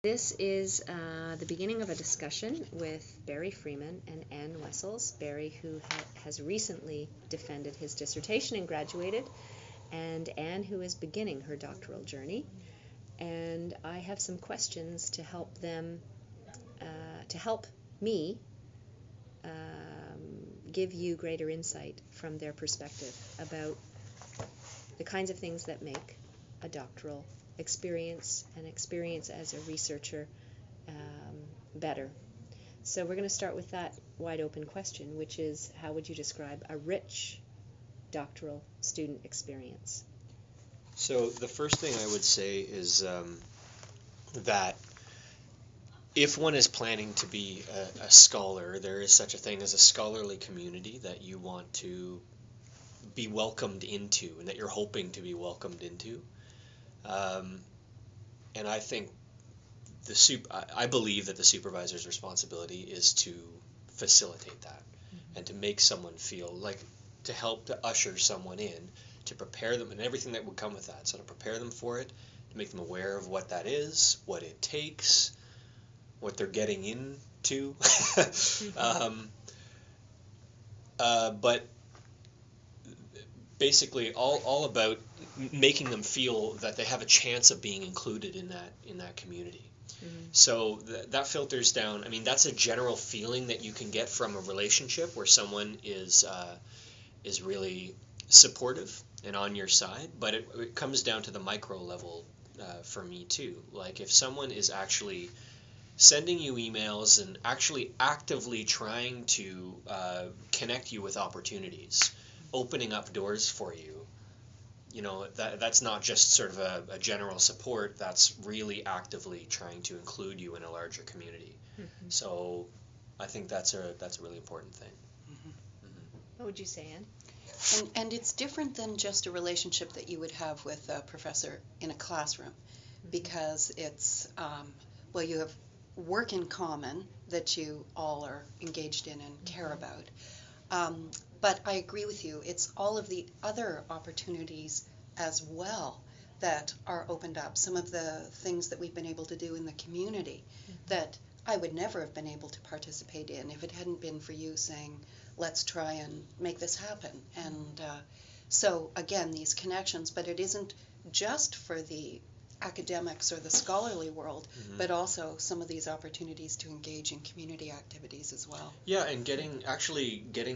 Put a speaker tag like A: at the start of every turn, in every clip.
A: This is the beginning of a discussion with Barry Freeman and Ann Wessels. Barry, who has recently defended his dissertation and graduated, and Ann, who is beginning her doctoral journey. And I have some questions to help them, to help me give you greater insight from their perspective about the kinds of things that make a doctoral experience as a researcher better. So we're going to start with that wide open question, which is, how would you describe a rich doctoral student experience?
B: So the first thing I would say is that if one is planning to be a scholar, there is such a thing as a scholarly community that you want to be welcomed into and that you're hoping to be welcomed into. And I think I believe that the supervisor's responsibility is to facilitate that and to make someone feel like, to help to usher someone in, to prepare them and everything that would come with that. So to prepare them for it, to make them aware of what that is, what it takes, what they're getting into. But basically all about making them feel that they have a chance of being included in that community. So that filters down. I mean, that's a general feeling that you can get from a relationship where someone is really supportive and on your side, but it comes down to the micro level for me too. Like, if someone is actually sending you emails and actually actively trying to connect you with opportunities, opening up doors for you, that's not just sort of a general support. That's really actively trying to include you in a larger community. So I think that's a really important thing.
A: What would you say, Anne?
C: And it's different than just a relationship that you would have with a professor in a classroom, because it's, you have work in common that you all are engaged in and care about. But I agree with you. It's all of the other opportunities as well that are opened up. Some of the things that we've been able to do in the community that I would never have been able to participate in if it hadn't been for you saying, let's try and make this happen. And so, again, these connections, but it isn't just for the academics or the scholarly world, but also some of these opportunities to engage in community activities as well.
B: Yeah, and getting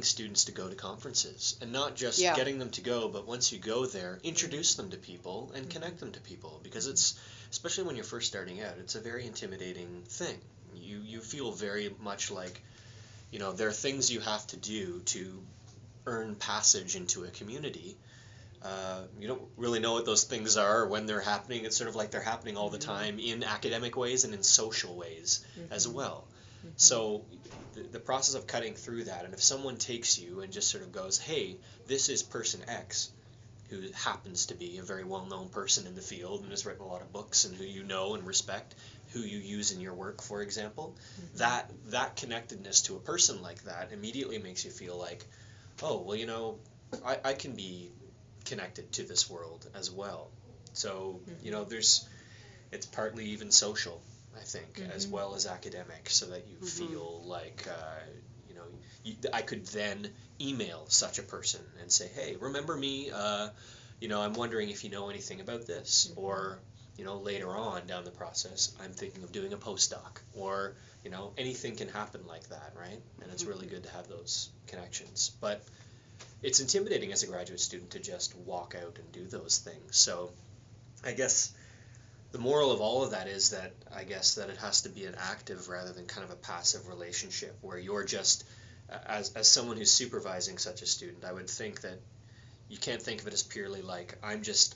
B: students to go to conferences, and not just getting them to go, but once you go there, introduce them to people and connect them to people, because it's, especially when you're first starting out, it's a very intimidating thing. You feel very much like, there are things you have to do to earn passage into a community. You don't really know what those things are or when they're happening. It's sort of like they're happening all the time in academic ways and in social ways as well. So the process of cutting through that, and if someone takes you and just sort of goes, hey, this is person X, who happens to be a very well-known person in the field and has written a lot of books, and who you know and respect, who you use in your work, for example, that connectedness to a person like that immediately makes you feel like, oh, well, I can be connected to this world as well. So, it's partly even social, I think, as well as academic, so that you feel like, I could then email such a person and say, hey, remember me, I'm wondering if you know anything about this, or, later on down the process, I'm thinking of doing a postdoc, or, anything can happen like that, right? And it's really good to have those connections. But it's intimidating as a graduate student to just walk out and do those things. So I guess the moral of all of that is that it has to be an active rather than kind of a passive relationship, where you're just, as someone who's supervising such a student, I would think that you can't think of it as purely like, I'm just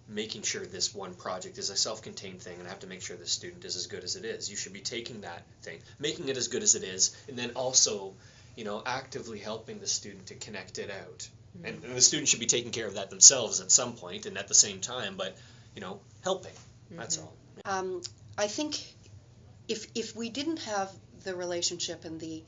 B: making sure this one project is a self-contained thing and I have to make sure this student is as good as it is. You should be taking that thing, making it as good as it is, and then also actively helping the student to connect it out. And the student should be taking care of that themselves at some point and at the same time, but, helping. That's all.
C: I think if we didn't have the relationship and the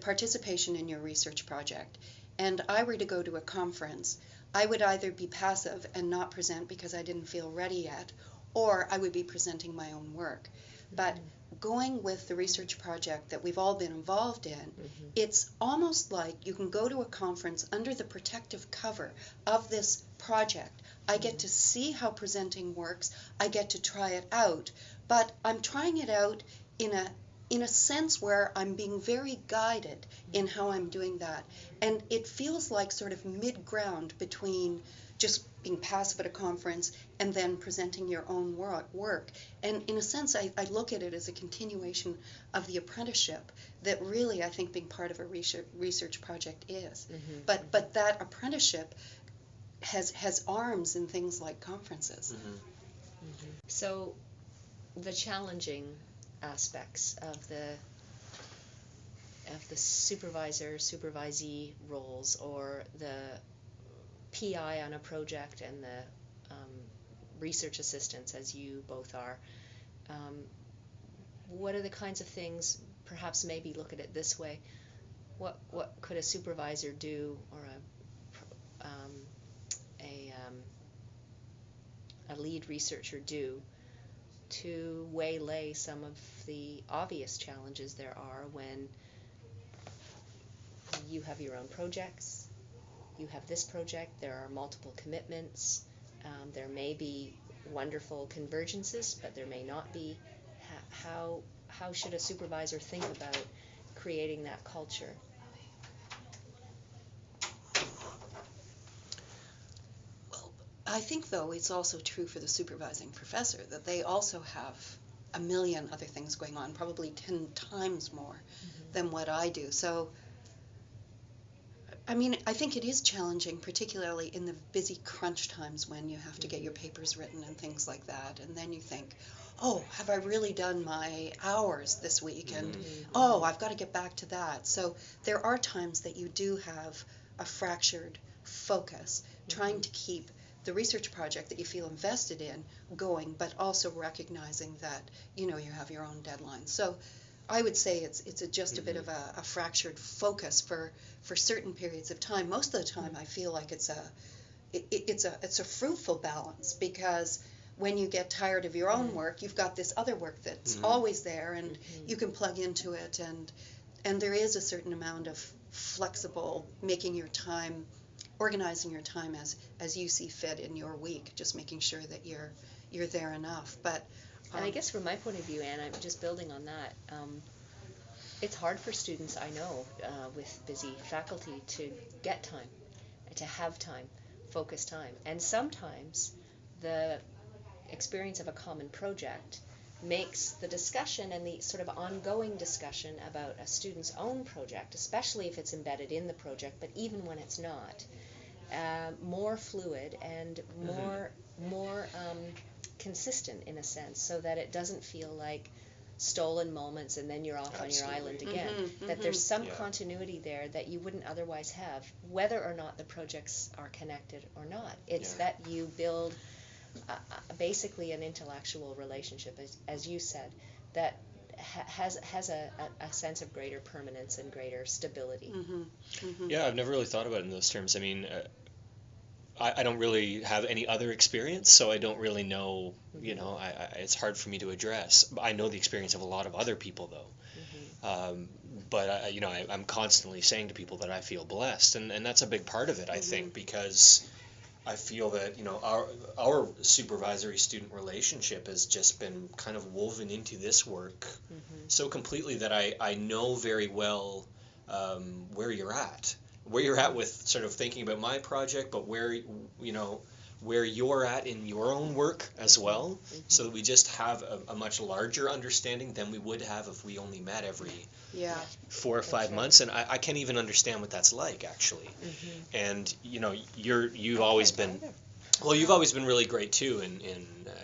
C: participation in your research project, and I were to go to a conference, I would either be passive and not present because I didn't feel ready yet, or I would be presenting my own work. But going with the research project that we've all been involved in, it's almost like you can go to a conference under the protective cover of this project. I get to see how presenting works. I get to try it out, but I'm trying it out in a sense where I'm being very guided in how I'm doing that. And it feels like sort of mid-ground between just being passive at a conference and then presenting your own work. And in a sense, I look at it as a continuation of the apprenticeship that really I think being part of a research project is. But that apprenticeship has arms in things like conferences.
A: So the challenging aspects of the supervisee roles, or the PI on a project and the research assistants, as you both are, what are the kinds of things, perhaps maybe look at it this way, what could a supervisor do, or a lead researcher do to waylay some of the obvious challenges there are when you have your own projects, you have this project, there are multiple commitments, there may be wonderful convergences, but there may not be. How should a supervisor think about creating that culture?
C: I think, though, it's also true for the supervising professor that they also have a million other things going on, probably 10 times more than what I do. So, I mean, I think it is challenging, particularly in the busy crunch times when you have to get your papers written and things like that. And then you think, oh, have I really done my hours this week? And, oh, I've got to get back to that. So there are times that you do have a fractured focus, trying to keep the research project that you feel invested in going, but also recognizing that, you know, you have your own deadlines. So I would say it's just a bit of a fractured focus for certain periods of time. Most of the time I feel like it's a fruitful balance, because when you get tired of your own work, you've got this other work that's always there, and you can plug into it, and there is a certain amount of flexible making your time, organizing your time as you see fit in your week, just making sure that you're there enough. But
A: and I guess from my point of view, Anne, I'm just building on that. It's hard for students, I know, with busy faculty to get time, to have time, focus time. And sometimes the experience of a common project makes the discussion and the sort of ongoing discussion about a student's own project, especially if it's embedded in the project, but even when it's not, more fluid and more consistent in a sense, so that it doesn't feel like stolen moments and then you're off on your island again. That there's some continuity there that you wouldn't otherwise have, whether or not the projects are connected or not. It's that you build basically an intellectual relationship, as you said, that has a sense of greater permanence and greater stability.
B: Yeah, I've never really thought about it in those terms. I mean, I don't really have any other experience, so I don't really know, you know, it's hard for me to address. I know the experience of a lot of other people, though. But, you know, I'm constantly saying to people that I feel blessed, and that's a big part of it, I think, because I feel that, you know, our supervisory-student relationship has just been kind of woven into this work so completely that I know very well where you're at with sort of thinking about my project, but where you're at in your own work as well, so that we just have a much larger understanding than we would have if we only met every 4 or 5 months. And I can't even understand what that's like, actually. And, you know, you've always been really great too in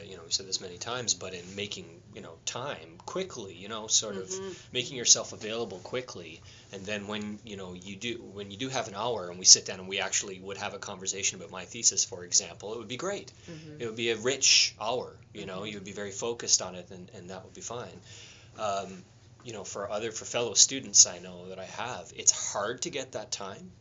B: you know, we've said this many times, but in making, you know, time quickly, you know, sort of making yourself available quickly. And then when you do have an hour and we sit down and we actually would have a conversation about my thesis, for example, it would be great. It would be a rich hour, you know, you would be very focused on it, and that would be fine. You know, for fellow students I know that I have, it's hard to get that time.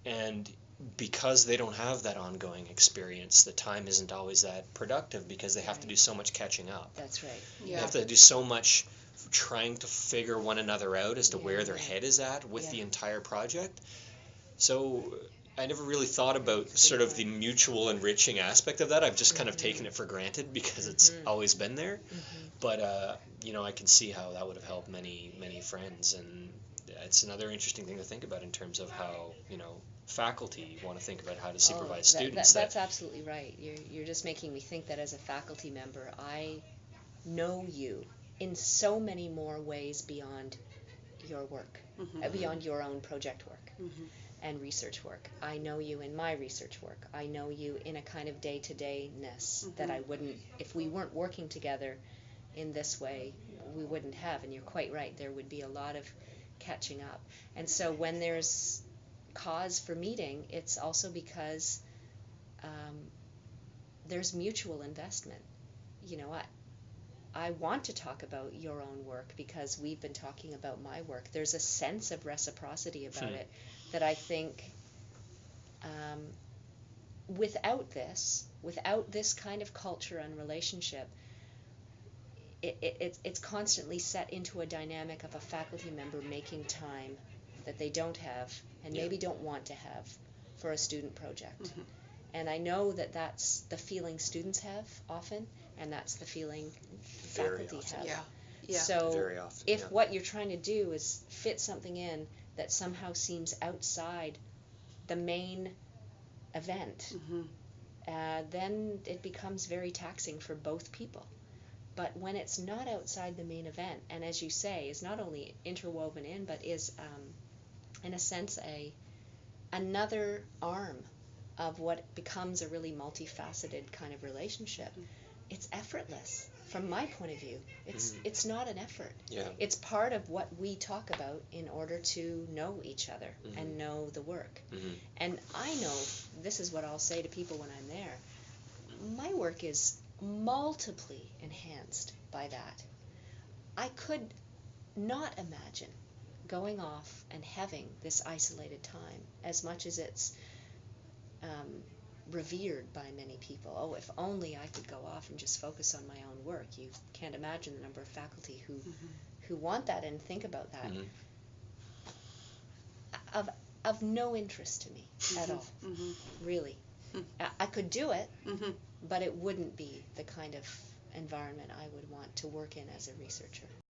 B: And because they don't have that ongoing experience, the time isn't always that productive because they have to do so much catching up.
A: That's right.
B: They have to do so much trying to figure one another out as to where their head is at with the entire project. So I never really thought about sort of the mutual enriching aspect of that. I've just kind of taken it for granted because it's always been there. But, you know, I can see how that would have helped many, many friends. And it's another interesting thing to think about in terms of how, you know, faculty want to think about how to supervise students.
A: That's absolutely right. You're just making me think that as a faculty member, I know you in so many more ways beyond your work, beyond your own project work and research work. I know you in my research work. I know you in a kind of day-to-day-ness that I wouldn't, if we weren't working together in this way, we wouldn't have. And you're quite right, there would be a lot of catching up. And so when there's cause for meeting, it's also because there's mutual investment. You know, I want to talk about your own work because we've been talking about my work. There's a sense of reciprocity about it that I think without this kind of culture and relationship, it's constantly set into a dynamic of a faculty member making time that they don't have and maybe don't want to have for a student project. And I know that that's the feeling students have often, and that's the feeling faculty have. So
B: very often,
A: if what you're trying to do is fit something in that somehow seems outside the main event, then it becomes very taxing for both people. But when it's not outside the main event, and as you say, is not only interwoven in, but is, in a sense, another arm of what becomes a really multifaceted kind of relationship, it's effortless. From my point of view, it's not an effort. It's part of what we talk about in order to know each other and know the work. And I know, this is what I'll say to people when I'm there, my work is multiply enhanced by that. I could not imagine going off and having this isolated time as much as it's revered by many people. Oh, if only I could go off and just focus on my own work. You can't imagine the number of faculty who want that and think about that. Of no interest to me at all, really. I could do it, but it wouldn't be the kind of environment I would want to work in as a researcher.